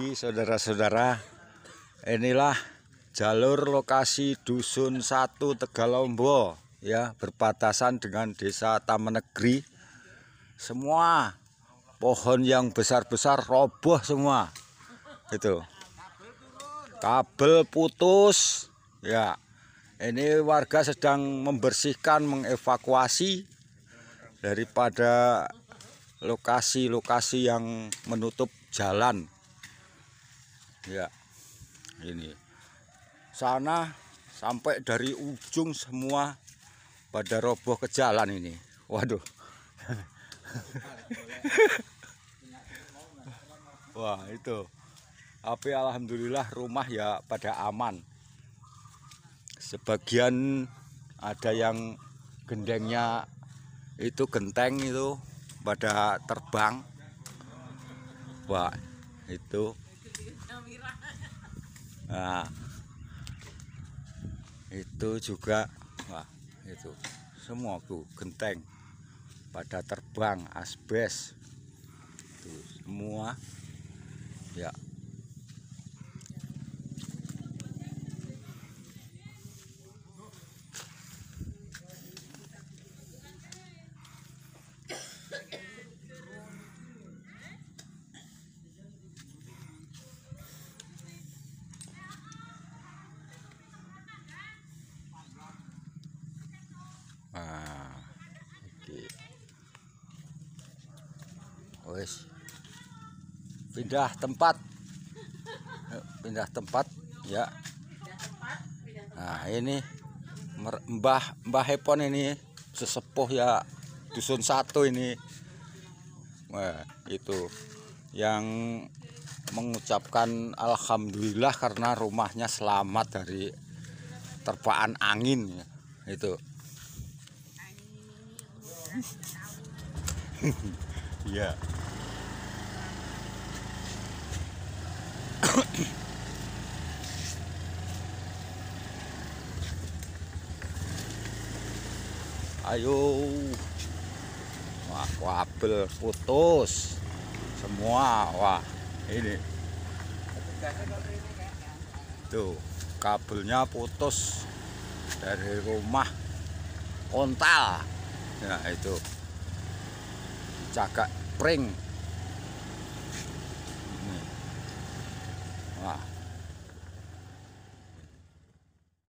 pagi saudara-saudara. Inilah jalur lokasi Dusun 1 Tegalombo ya, berbatasan dengan Desa Taman Negeri. Semua pohon yang besar-besar roboh semua. Itu. Kabel putus ya. Ini warga sedang membersihkan, mengevakuasi daripada lokasi-lokasi yang menutup jalan ya. Ini sana sampai dari ujung semua pada roboh ke jalan ini. Waduh. Wah itu. Tapi alhamdulillah rumah ya pada aman. Sebagian ada yang gendengnya itu, genteng itu pada terbang. Wah itu. Nah itu juga, wah itu semua tuh genteng pada terbang, asbes tuh semua ya. Nah, oke. Wes, pindah tempat ya. Nah ini Mbah Hepon ini sesepuh ya Dusun 1 ini. Wah, itu yang mengucapkan alhamdulillah karena rumahnya selamat dari terpaan angin ya. Itu iya. Ayo. Wah, kabel putus semua. Wah, ini tuh kabelnya putus dari rumah Ontal. Nah, itu cagak pring.